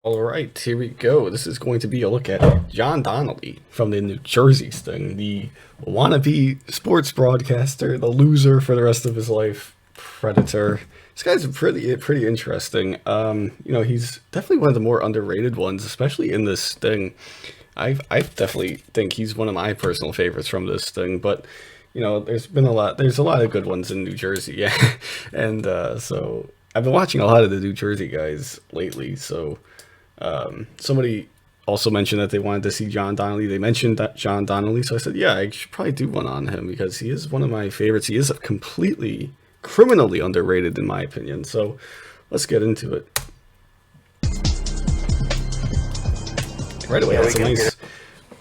All right, here we go. This is going to be a look at John Donnelly from the New Jersey Sting, the wannabe sports broadcaster, the loser for the rest of his life, predator. This guy's pretty interesting. He's definitely one of the more underrated ones, especially in this Sting. I definitely think he's one of my personal favorites from this Sting, but there's a lot of good ones in New Jersey, yeah, and so I've been watching a lot of the New Jersey guys lately, so. Somebody also mentioned that they wanted to see John Donnelly. They mentioned that John Donnelly, so I said, yeah, I should probably do one on him because he is one of my favorites. He is completely criminally underrated in my opinion. So let's get into it. Right away, that's a nice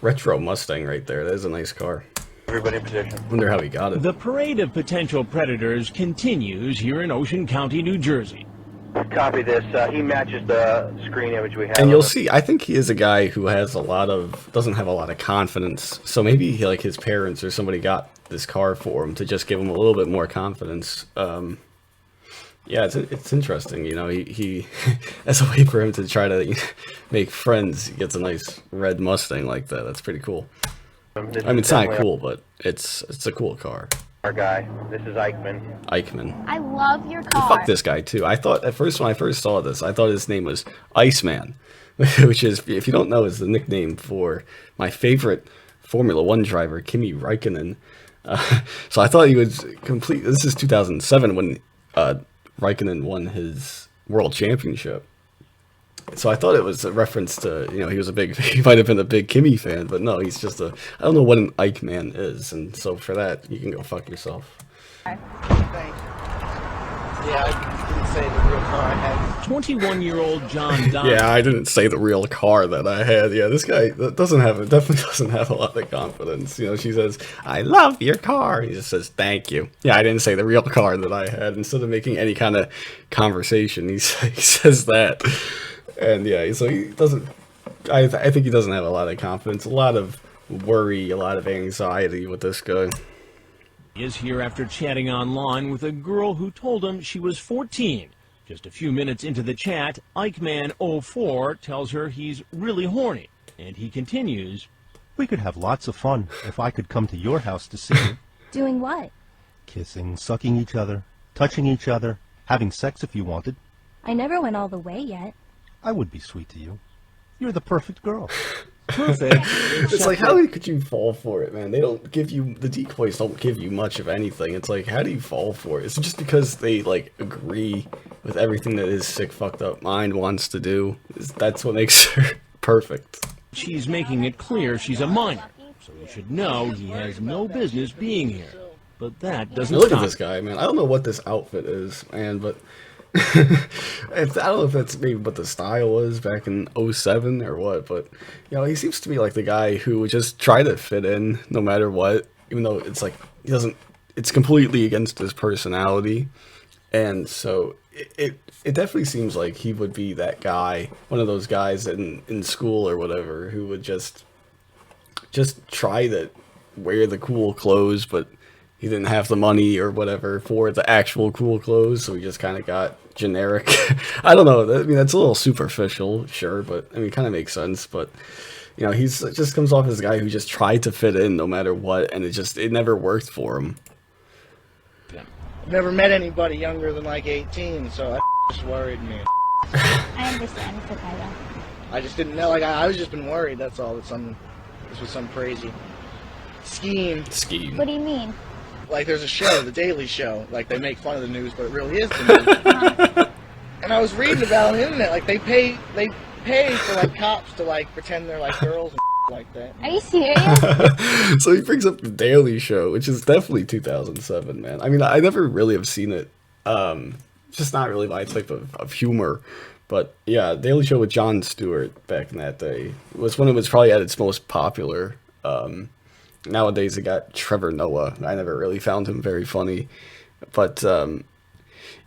retro Mustang right there. That is a nice car. Everybody in position. Wonder how he got it. The parade of potential predators continues here in Ocean County, New Jersey. Copy this. He matches the screen image we have. And you'll see, I think he is a guy who doesn't have a lot of confidence. So maybe like his parents or somebody got this car for him to just give him a little bit more confidence. Yeah, it's interesting. You know, he as a way for him to try to make friends, he gets a nice red Mustang like that. That's pretty cool. I mean, it's not cool, but it's a cool car. Our guy. This is Eichmann. Eichmann. I love your car. Fuck this guy too. I thought at first when I first saw this, I thought his name was Iceman, which is, if you don't know, is the nickname for my favorite Formula One driver, Kimi Räikkönen. So I thought he was complete. This is 2007 when Räikkönen won his world championship. So I thought it was a reference to, he might have been a big Kimi fan, but no, he's just I don't know what an Eichmann is, and so for that, you can go fuck yourself. Thanks. Yeah, I didn't say the real car I had. 21-year-old John Donnelly. Yeah, I didn't say the real car that I had. Yeah, this guy definitely doesn't have a lot of confidence. You know, she says, "I love your car." He just says, "Thank you." Yeah, I didn't say the real car that I had. Instead of making any kind of conversation, he says that. And yeah, so he doesn't. I think he doesn't have a lot of confidence, a lot of worry, a lot of anxiety with this guy. He is here after chatting online with a girl who told him she was 14. Just a few minutes into the chat, Eichmann04 tells her he's really horny, and he continues. We could have lots of fun if I could come to your house to see you. Doing what? Kissing, sucking each other, touching each other, having sex if you wanted. I never went all the way yet. I would be sweet to you. You're the perfect girl. Perfect. It's like, how could you fall for it, man? The decoys don't give you much of anything. It's like, how do you fall for it? Is it just because they, like, agree with everything that his sick, fucked up mind wants to do? That's what makes her perfect. She's making it clear she's a minor, so you should know he has no business being here. But that doesn't Look stop at this guy, man. I don't know what this outfit is, man, but I don't know if that's maybe what the style was back in '07 or what, but he seems to be like the guy who would just try to fit in no matter what, even though it's like it's completely against his personality. And so it definitely seems like he would be that guy, one of those guys in school or whatever, who would just try to wear the cool clothes, but he didn't have the money or whatever for the actual cool clothes, so he just kind of got generic. I don't know. I mean, that's a little superficial, sure, but I mean, it kind of makes sense. But he's just comes off as a guy who just tried to fit in no matter what, and it never worked for him. I've never met anybody younger than like 18, so that just worried me. I understand. It's okay though. I just didn't know. Like I was just been worried. That's all. This was some crazy scheme. What do you mean? Like there's a show, The Daily Show. Like they make fun of the news, but it really is the news. And I was reading about it on the internet. Like they pay for like cops to like pretend they're like girls and like that. Are you serious? So he brings up The Daily Show, which is definitely 2007, man. I mean, I never really have seen it. Just not really my type of humor. But yeah, Daily Show with Jon Stewart back in that day was when it was probably at its most popular. Nowadays it got Trevor Noah. I never really found him very funny, but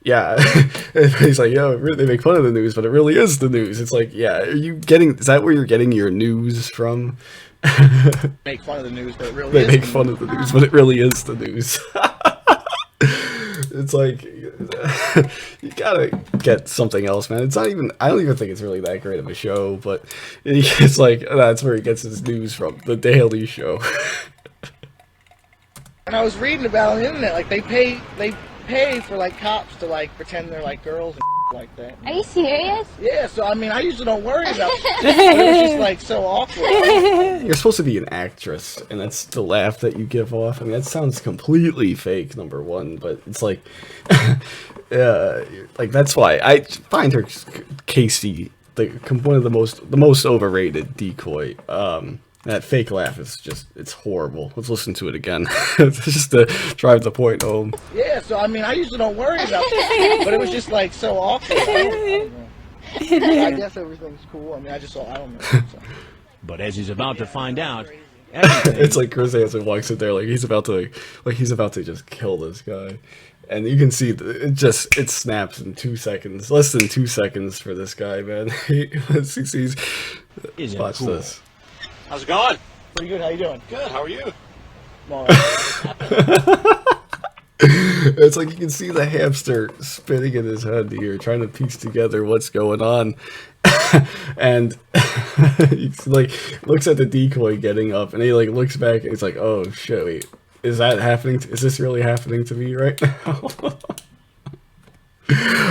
yeah, he's like, they make fun of the news, but it really is the news. It's like, yeah, is that where you're getting your news from? Make fun of the news, but it really They is make the fun news. of the news, but it really is the news. It's like you gotta get something else, man. It's not even. I don't even think it's really that great of a show, but it's like that's where he gets his news from, the Daily Show. And I was reading about on the internet, like they pay for like cops to like pretend they're like girls and like that. Are you serious? Yeah, so I mean, I usually don't worry about it. It was just like so awkward. You're supposed to be an actress, and that's the laugh that you give off. I mean, that sounds completely fake, number one, but it's like, like that's why I find her Casey one of the most overrated decoy. That fake laugh is just, it's horrible. Let's listen to it again. Just to drive the point home. Yeah, so I mean, I usually don't worry about it, but it was just like so awkward. I guess everything's cool. I mean, I don't know. So. But as he's about to find out, It's like Chris Hansen walks in there like he's about to just kill this guy. And you can see it snaps in 2 seconds. Less than 2 seconds for this guy, man. Once he sees, watch this. How's it going? Pretty good. How you doing? Good. How are you? I'm all right. It's like you can see the hamster spinning in his head here, trying to piece together what's going on. And he's like looks at the decoy getting up, and he like looks back, and he's like, "Oh shit! Wait, is that happening? Is this really happening to me right now?"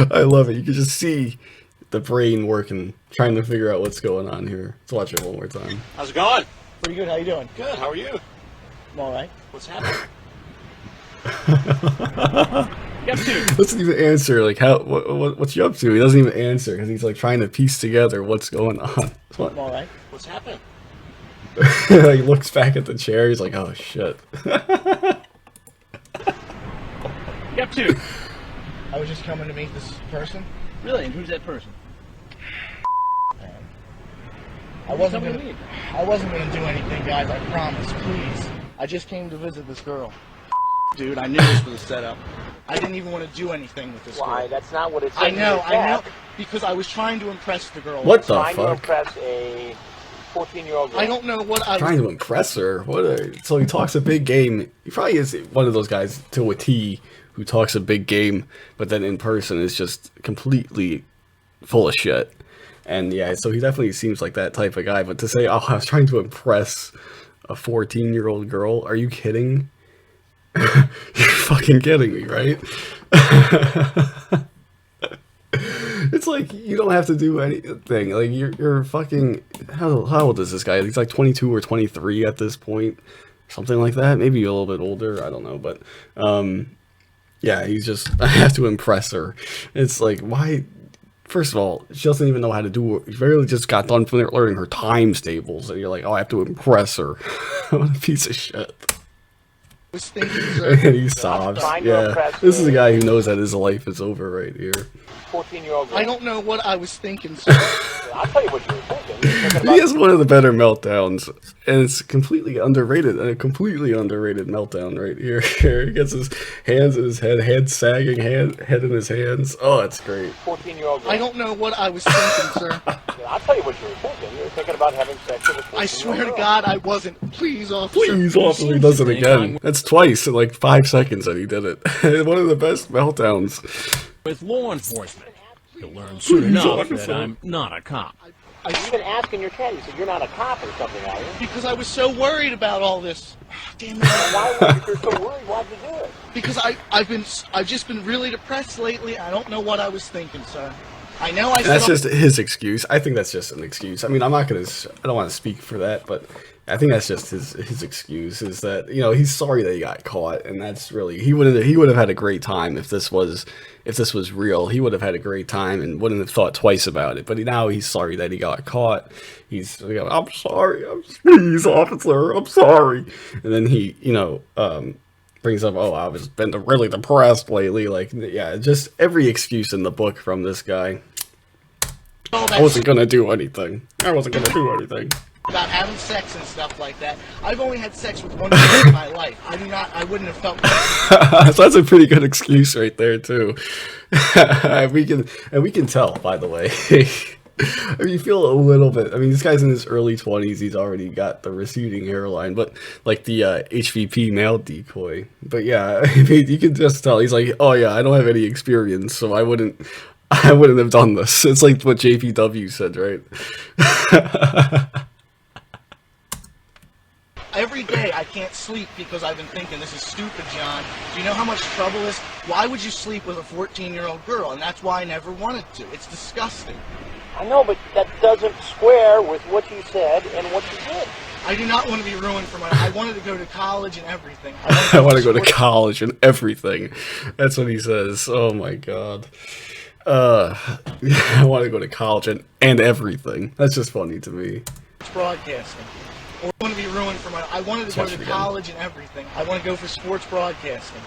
I love it. You can just see the brain working, trying to figure out what's going on here. Let's watch it one more time. How's it going? Pretty good. How you doing? Good. How are you? I'm all right. What's happening? Doesn't even answer. Like, what's you up to? He doesn't even answer because he's like trying to piece together what's going on. I'm all right. What's happening? He looks back at the chair. He's like, "Oh shit." Step 2. I was just coming to meet this person. Really? And who's that person? I wasn't gonna do anything, guys. I promise. Please. I just came to visit this girl. Dude, I knew this was a setup. I didn't even want to do anything with this girl. Why? That's not what it says. I know. Because I was trying to impress the girl. What the Trying to fuck? impress a 14-year-old girl. I don't know what I was Trying to impress her. So he talks a big game. He probably is one of those guys to a T who talks a big game, but then in person is just completely full of shit. And yeah, so he definitely seems like that type of guy. But to say, "Oh, I was trying to impress a 14-year-old girl," are you kidding? You're fucking kidding me, right? It's like you don't have to do anything. Like you're fucking. How old is this guy? He's like 22 or 23 at this point, something like that. Maybe a little bit older. I don't know, but yeah, he's just. I have to impress her. It's like, why? First of all, she doesn't even know how to do it. She barely just got done learning her times tables, and you're like, "Oh, I have to impress her." What a piece of shit. was thinking, And he sobs. Yeah, this is a guy who knows that his life is over right here. 14-year-old girl. I don't know what I was thinking, sir. I'll tell you what you were thinking. He has one of the better meltdowns, and it's completely underrated. A completely underrated meltdown right here. He gets his hands in his head sagging, head in his hands. Oh, it's great. 14-year-old girl. I don't know what I was thinking, sir. I'll tell you what you were thinking. You were thinking about having sex with a 14-year-old I swear to girl. God, I wasn't. Please, officer. Please, officer, he does it again. That's twice in like 5 seconds that he did it. One of the best meltdowns. With law enforcement, you'll learn soon enough that I'm not a cop. You've been asking your cat. You said you're not a cop or something, are you? Because I was so worried about all this. Damn it. Why were you so worried? Why'd you do it? Because I've just been really depressed lately. I don't know what I was thinking, sir. I know I said That's just his excuse. I think that's just an excuse. I mean, I don't want to speak for that, but I think that's just his excuse is that, you know, he's sorry that he got caught, and that's really he would have had a great time if this was real. He would have had a great time and wouldn't have thought twice about it. But now he's sorry that he got caught. He's like, "I'm sorry, please, officer, I'm sorry." And then he, you know, brings up, "Oh, I've been really depressed lately." Like, yeah, just every excuse in the book from this guy. I wasn't gonna do anything. About having sex and stuff like that. I've only had sex with one girl in my life. I wouldn't have felt So that's a pretty good excuse right there too. we can tell, by the way. I mean, you feel a little bit. I mean, this guy's in his early 20s. He's already got the receding hairline, but like the HVP male decoy. But yeah, I mean, you can just tell he's like, oh yeah, I don't have any experience, so I wouldn't have done this. It's like what JPW said, right? Every day I can't sleep because I've been thinking, this is stupid, John. Do you know how much trouble this? Why would you sleep with a 14-year-old girl? And that's why I never wanted to. It's disgusting. I know, but that doesn't square with what you said and what you did. I do not want to be ruined for my... I wanted to go to college and everything. I want to go to college and everything. That's what he says. Oh my god. I want to go to college and everything. That's just funny to me. Broadcasting. Or I want to be ruined for my... I wanted to go to college and everything. I want to go for sports broadcasting.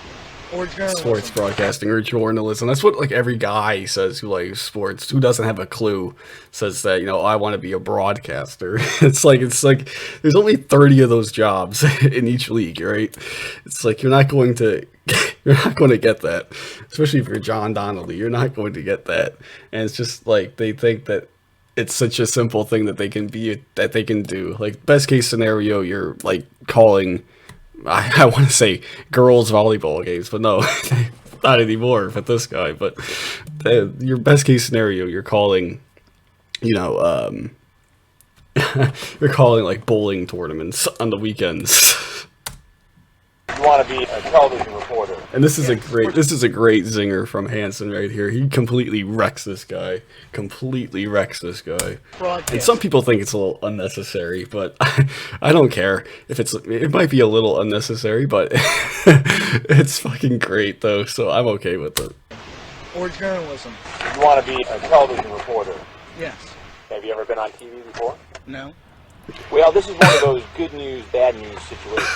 Or journalism. Sports broadcasting or journalism. That's what like every guy says who likes sports, who doesn't have a clue, says that, you know, I want to be a broadcaster. It's like there's only 30 of those jobs in each league, right? It's like you're not going to get that. Especially if you're John Donnelly, you're not going to get that. And it's just like they think that it's such a simple thing that they can do. Like best case scenario, you're like calling, I want to say girls volleyball games, but no, not anymore with this guy. But your best case scenario, you're calling, you know, you're calling like bowling tournaments on the weekends. You want to be a television reporter. And this is a great zinger from Hansen right here. He completely wrecks this guy. And some people think it's a little unnecessary, but I don't care if it might be a little unnecessary, but it's fucking great though, so I'm okay with it. Or journalism. You want to be a television reporter. Yes. Have you ever been on TV before? No. Well, this is one of those good news, bad news situations.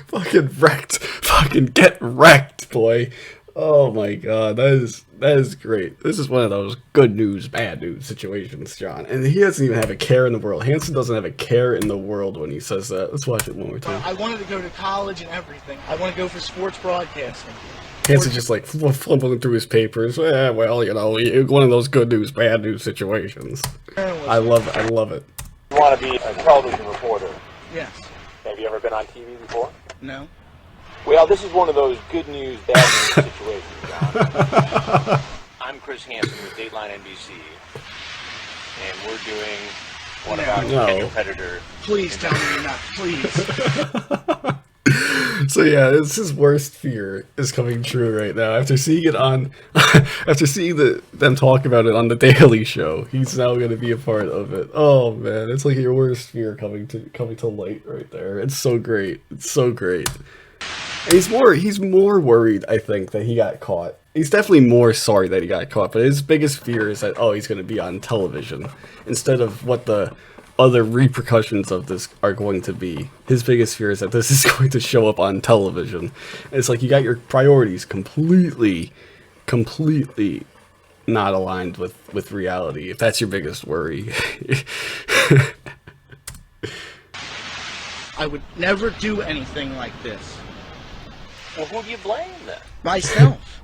Fucking wrecked. Fucking get wrecked, boy. Oh my god, that is great. This is one of those good news, bad news situations, John. And he doesn't even have a care in the world. Hansen doesn't have a care in the world when he says that. Let's watch it one more time. I wanted to go to college and everything. I want to go for sports broadcasting. Hansen's just like flipping through his papers. Well, you know, one of those good news, bad news situations. I love it. You want to be a television reporter. Yes. Have you ever been on TV before? No. Well, this is one of those good news, bad news situations, John. I'm Chris Hansen with Dateline NBC, and we're doing What About Catch a Predator. Please tell me you're not. Please. So yeah, it's his worst fear is coming true right now. After seeing it on, after seeing them talk about it on the Daily Show, he's now going to be a part of it. Oh man, it's like your worst fear coming to light right there. It's so great. It's so great. And he's more worried, I think, that he got caught. He's definitely more sorry that he got caught, but his biggest fear is that, oh, he's going to be on television instead of what the other repercussions of this are going to be. His biggest fear is that this is going to show up on television. And it's like you got your priorities completely not aligned with reality, if that's your biggest worry. I would never do anything like this. Well, who do you blame then? Myself.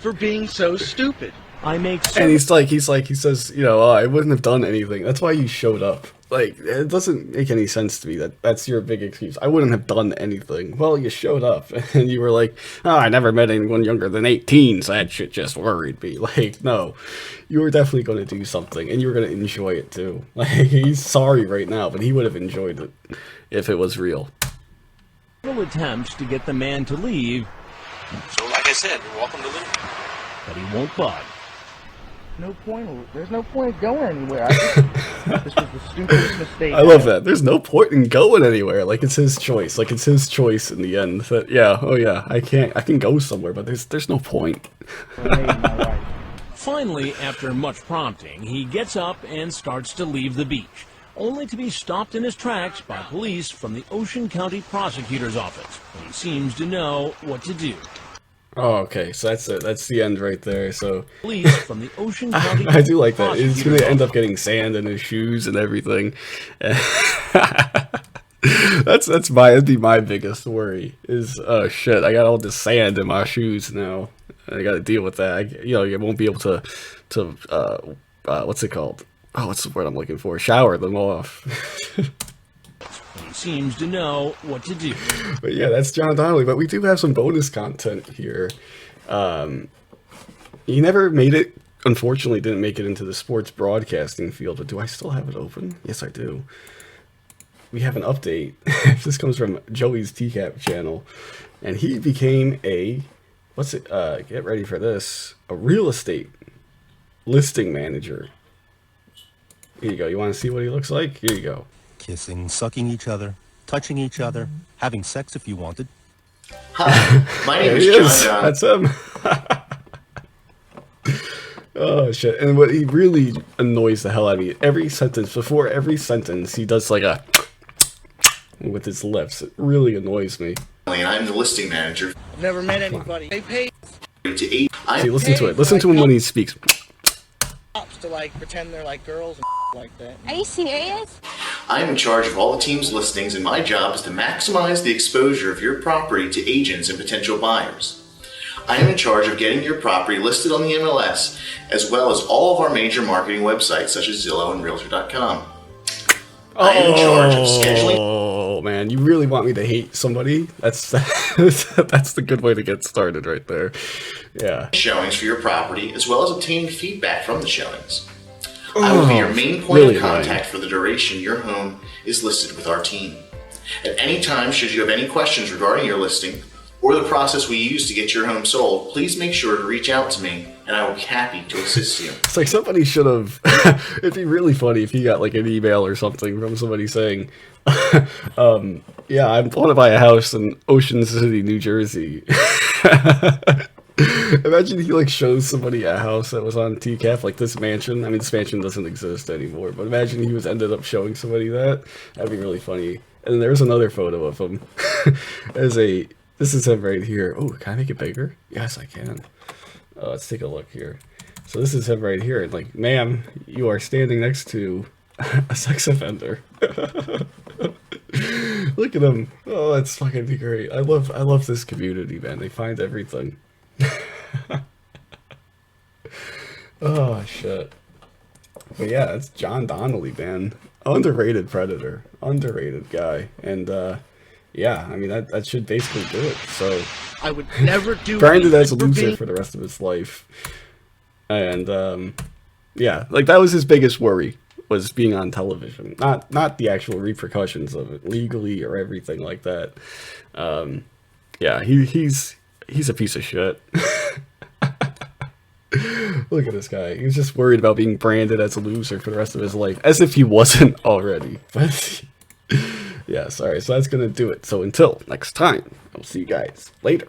For being so stupid. I make And he says, you know, oh, I wouldn't have done anything. That's why you showed up. Like, it doesn't make any sense to me that's your big excuse. I wouldn't have done anything. Well, you showed up, and you were like, oh, I never met anyone younger than 18, so that shit just worried me. Like, no. You were definitely going to do something, and you were going to enjoy it, too. Like, he's sorry right now, but he would have enjoyed it if it was real. Attempts to get the man to leave, So, like I said, you're welcome to leave. but he won't budge. There's no point going anywhere. This was the stupidest mistake. I love that. There's no point in going anywhere. Like, it's his choice. Like, it's his choice in the end. That, yeah, oh yeah, I can go somewhere, but there's no point. Finally, after much prompting, he gets up and starts to leave the beach, only to be stopped in his tracks by police from the Ocean County Prosecutor's Office. He seems to know what to do. Oh, okay, so that's it. That's the end right there. So Police from the Ocean County I do like that. He's Prosecutor's gonna end up Office. getting sand in his shoes and everything. That'd be my biggest worry. Is oh shit, I got all this sand in my shoes now. I got to deal with that. You won't be able to what's it called? Oh, what's the word I'm looking for? Shower them off. He seems to know what to do. But yeah, that's John Donnelly. But we do have some bonus content here. He never made it. Unfortunately, didn't make it into the sports broadcasting field. But do I still have it open? Yes, I do. We have an update. This comes from Joey's TCAP channel, and he became a get ready for this, a real estate listing manager. Here you go. You want to see what he looks like? Here you go. Kissing, sucking each other, touching each other, having sex if you wanted. Hi, my name is John. That's him. Oh shit! And what he really annoys the hell out of me, before every sentence, he does like a with his lips. It really annoys me. And I'm the listing manager. I've never met anybody. They pay See, listen to it. Listen to him when he speaks. cops to like pretend they're like girls and like that. Are you serious? I'm in charge of all the team's listings, and my job is to maximize the exposure of your property to agents and potential buyers. I am in charge of getting your property listed on the MLS, as well as all of our major marketing websites, such as Zillow and Realtor.com. I am in charge of scheduling. Oh man, you really want me to hate somebody? That's the good way to get started right there. Yeah. Showings for your property, as well as obtaining feedback from the showings. I will be your main point really of contact for the duration your home is listed with our team. At any time, should you have any questions regarding your listing or the process we use to get your home sold, please make sure to reach out to me, and I will be happy to assist you. It's like somebody should have. It'd be really funny if you got like an email or something from somebody saying, "Yeah, I want to buy a house in Ocean City, New Jersey." Imagine he like shows somebody a house that was on TCAP, like this mansion. I mean, this mansion doesn't exist anymore, but imagine he ended up showing somebody that. That'd be really funny. And there's another photo of him. This is him right here. Oh, can I make it bigger? Yes, I can. Let's take a look here. So this is him right here. And like, ma'am, you are standing next to a sex offender. Look at him. Oh, that's fucking great. I love this community, man. They find everything. Oh shit. But yeah, it's John Donnelly, man. Underrated predator. Underrated guy. And yeah, I mean that should basically do it. So I would never do grinded as a loser for the rest of his life. And yeah, like that was his biggest worry, was being on television. Not the actual repercussions of it legally or everything like that. Yeah, he's a piece of shit. Look at this guy. He's just worried about being branded as a loser for the rest of his life, as if he wasn't already. But yeah, sorry. So that's gonna do it. So until next time, I'll see you guys later.